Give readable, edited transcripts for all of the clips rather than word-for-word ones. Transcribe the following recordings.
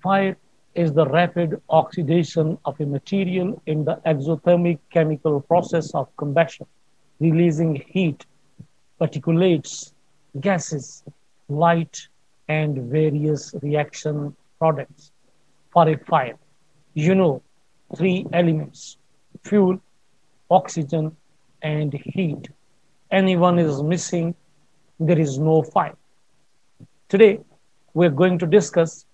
Fire is the rapid oxidation of a material in the exothermic chemical process of combustion, releasing heat, particulates, gases, light, and various reaction products. For a fire, you know, three elements: fuel, oxygen, and heat. Anyone is missing, there is no fire. Today, we're going to discuss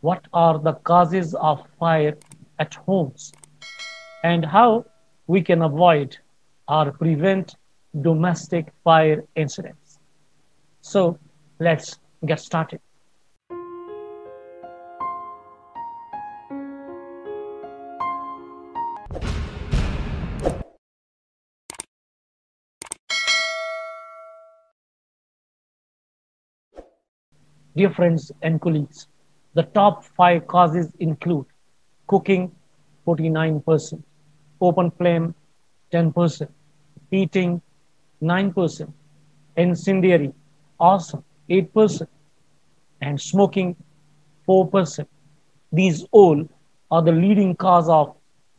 what are the causes of fire at homes and how we can avoid or prevent domestic fire incidents. So, let's get started. Dear friends and colleagues, the top five causes include cooking 49%, open flame 10%, heating 9%, incendiary awesome 8%, and smoking 4%. These all are the leading cause of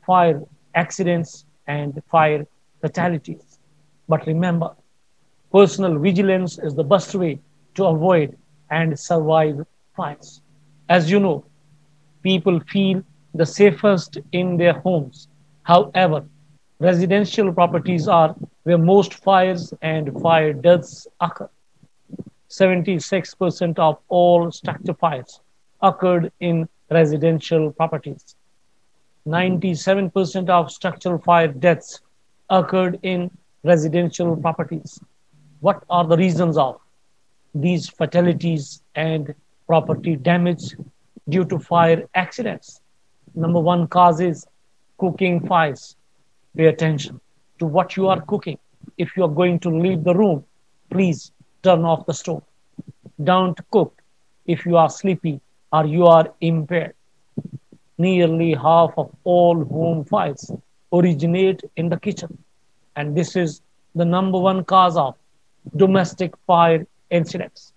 fire accidents and fire fatalities. But remember, personal vigilance is the best way to avoid and survive fires. As you know, people feel the safest in their homes. However, residential properties are where most fires and fire deaths occur. 76% of all structure fires occurred in residential properties. 97% of structural fire deaths occurred in residential properties. What are the reasons of these fatalities and property damage due to fire accidents? Number one cause is cooking fires. Pay attention to what you are cooking. If you are going to leave the room, please turn off the stove. Don't cook if you are sleepy or you are impaired. Nearly half of all home fires originate in the kitchen, and this is the number one cause of domestic fire incidents.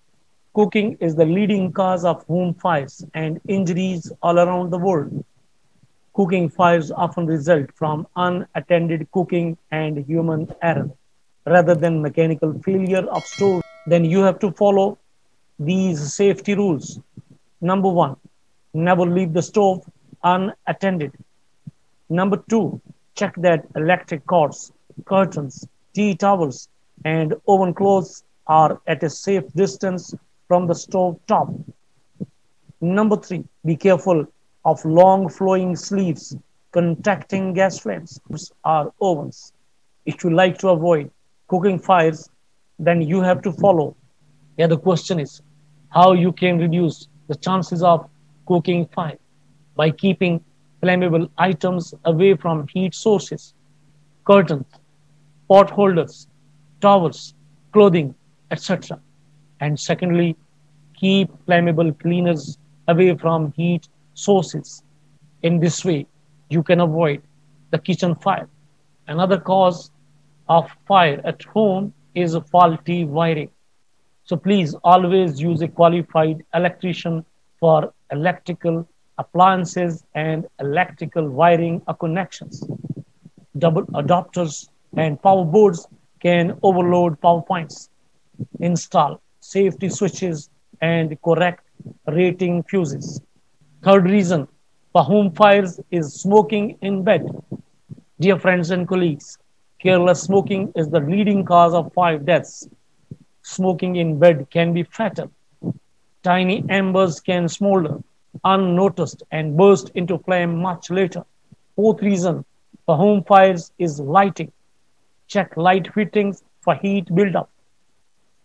Cooking is the leading cause of home fires and injuries all around the world. Cooking fires often result from unattended cooking and human error rather than mechanical failure of stove. Then you have to follow these safety rules. Number one, never leave the stove unattended. Number two, check that electric cords, curtains, tea towels, and oven clothes are at a safe distance from the stove top. Number three, be careful of long flowing sleeves contacting gas flames or ovens. If you like to avoid cooking fires, then you have to follow. Yeah, the question is how you can reduce the chances of cooking fire by keeping flammable items away from heat sources, curtains, pot holders, towels, clothing, etc. And secondly, keep flammable cleaners away from heat sources. In this way, you can avoid the kitchen fire. Another cause of fire at home is faulty wiring. So please always use a qualified electrician for electrical appliances and electrical wiring connections. Double adapters and power boards can overload power points. Install safety switches and correct rating fuses. Third reason for home fires is smoking in bed. Dear friends and colleagues, careless smoking is the leading cause of fire deaths. Smoking in bed can be fatal. Tiny embers can smolder unnoticed and burst into flame much later. Fourth reason for home fires is lighting. Check light fittings for heat buildup.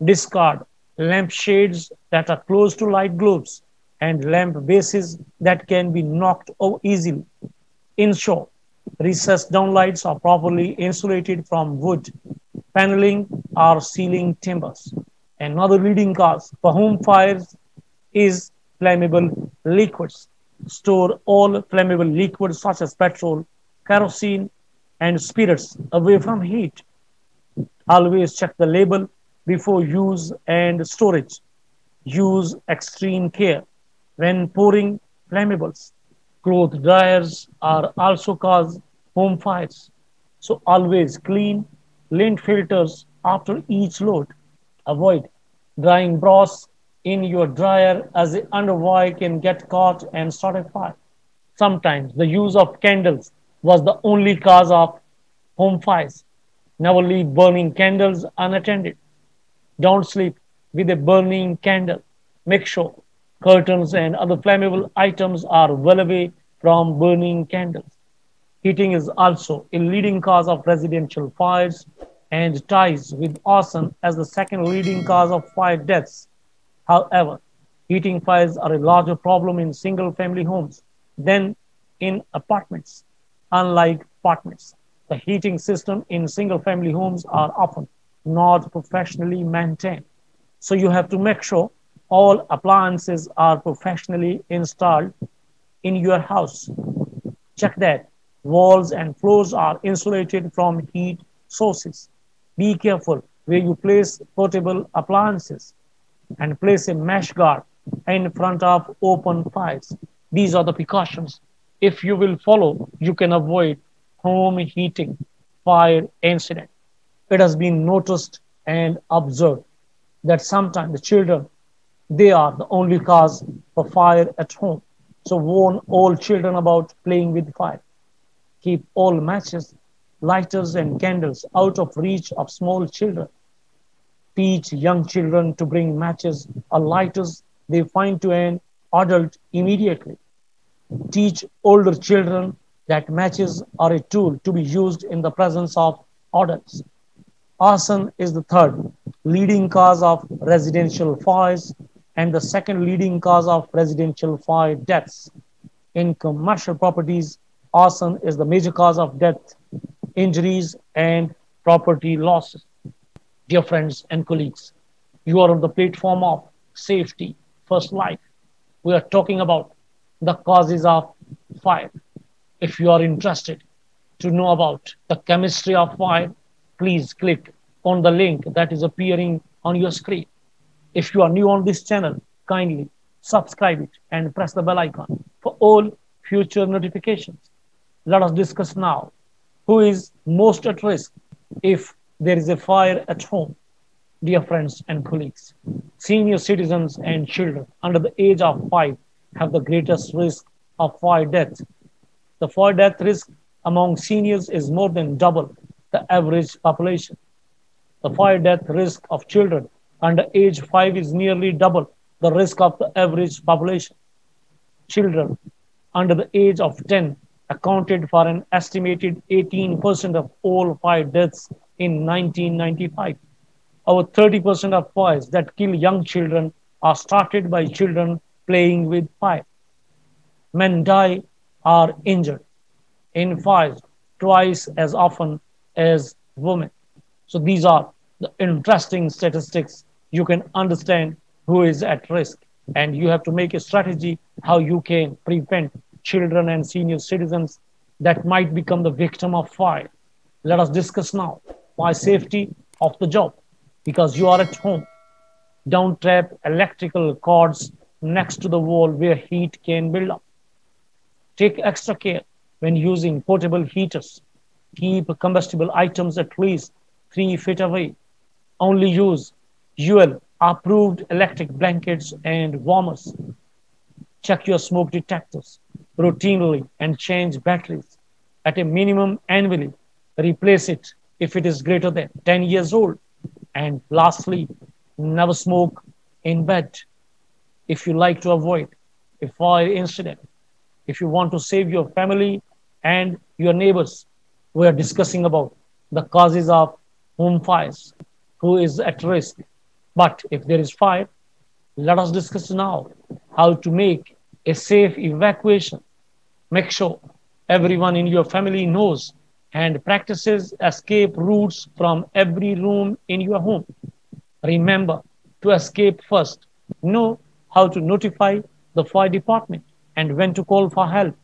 Discard lamp shades that are close to light globes and lamp bases that can be knocked over easily. Ensure recessed downlights are properly insulated from wood, paneling, or ceiling timbers. Another leading cause for home fires is flammable liquids. Store all flammable liquids such as petrol, kerosene, and spirits away from heat. Always check the label before use and storage. Use extreme care when pouring flammables. Cloth dryers are also cause home fires. So always clean lint filters after each load. Avoid drying bras in your dryer as the underwire can get caught and start a fire. Sometimes the use of candles was the only cause of home fires. Never leave burning candles unattended. Don't sleep with a burning candle. Make sure curtains and other flammable items are well away from burning candles. Heating is also a leading cause of residential fires and ties with arson as the second leading cause of fire deaths. However, heating fires are a larger problem in single family homes than in apartments. Unlike apartments, the heating system in single family homes are often not professionally maintained. So you have to make sure all appliances are professionally installed in your house. Check that walls and floors are insulated from heat sources. Be careful where you place portable appliances and place a mesh guard in front of open fires. These are the precautions. If you will follow, you can avoid home heating fire incident. It has been noticed and observed that sometimes the children they are the only cause for fire at home. So warn all children about playing with fire. Keep all matches, lighters, and candles out of reach of small children. Teach young children to bring matches or lighters they find to an adult immediately. Teach older children that matches are a tool to be used in the presence of adults. Arson is the third leading cause of residential fires and the second leading cause of residential fire deaths. In commercial properties, arson is the major cause of death, injuries, and property losses. Dear friends and colleagues, you are on the platform of Safety First Life. We are talking about the causes of fire. If you are interested to know about the chemistry of fire, please click on the link that is appearing on your screen. If you are new on this channel, kindly subscribe it and press the bell icon for all future notifications. Let us discuss now who is most at risk if there is a fire at home. Dear friends and colleagues, senior citizens and children under the age of 5 have the greatest risk of fire death. The fire death risk among seniors is more than double the average population. The fire death risk of children under age 5 is nearly double the risk of the average population. Children under the age of 10 accounted for an estimated 18% of all fire deaths in 1995. Over 30% of fires that kill young children are started by children playing with fire. Men die or injured in fires twice as often as women. So these are the interesting statistics. You can understand who is at risk, and you have to make a strategy how you can prevent children and senior citizens that might become the victim of fire. Let us discuss now why safety of the job. Because you are at home, don't trap electrical cords next to the wall where heat can build up. Take extra care when using portable heaters. Keep combustible items at least 3 feet away. Only use UL approved electric blankets and warmers. Check your smoke detectors routinely and change batteries at a minimum annually. Replace it if it is greater than 10 years old. And lastly, never smoke in bed. If you like to avoid a fire incident, if you want to save your family and your neighbors, we are discussing about the causes of home fires, who is at risk. But if there is fire, let us discuss now how to make a safe evacuation. Make sure everyone in your family knows and practices escape routes from every room in your home. Remember to escape first. Know how to notify the fire department and when to call for help.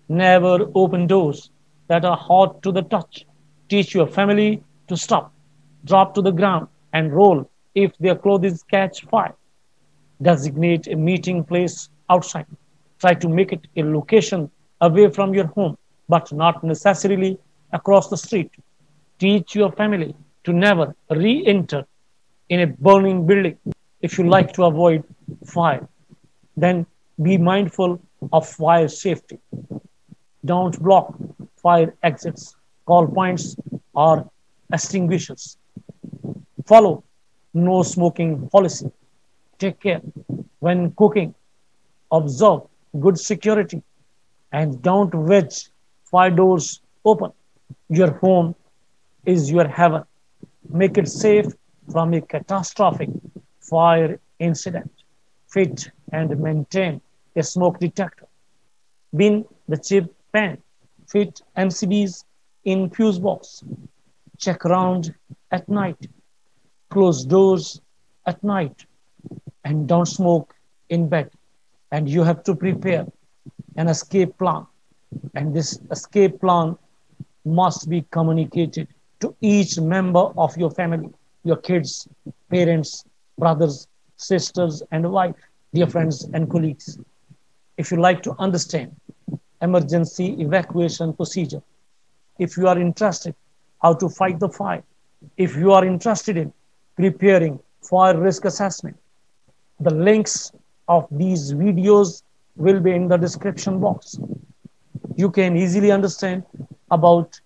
Never open doors that are hot to the touch. Teach your family to stop, drop to the ground, and roll if their clothes catch fire. Designate a meeting place outside. Try to make it a location away from your home, but not necessarily across the street. Teach your family to never re enter in a burning building. If you like to avoid fire, then be mindful of fire safety. Don't block fire exits, call points, or extinguishers. Follow no smoking policy. Take care when cooking. Observe good security and don't wedge fire doors open. Your home is your heaven. Make it safe from a catastrophic fire incident. Fit and maintain a smoke detector. Bin the chip pan. Fit MCBs in fuse box. Check around at night. Close doors at night and don't smoke in bed. And you have to prepare an escape plan. And this escape plan must be communicated to each member of your family, your kids, parents, brothers, sisters, and wife, dear friends and colleagues. If you like to understand emergency evacuation procedure, if you are interested how to fight the fire, if you are interested in preparing fire risk assessment, the links of these videos will be in the description box. You can easily understand about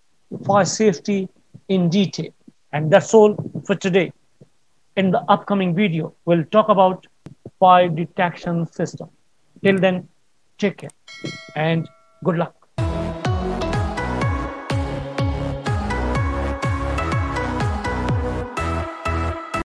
fire safety in detail. And that's all for today. In the upcoming video, we'll talk about fire detection system. Till then, take care and good luck.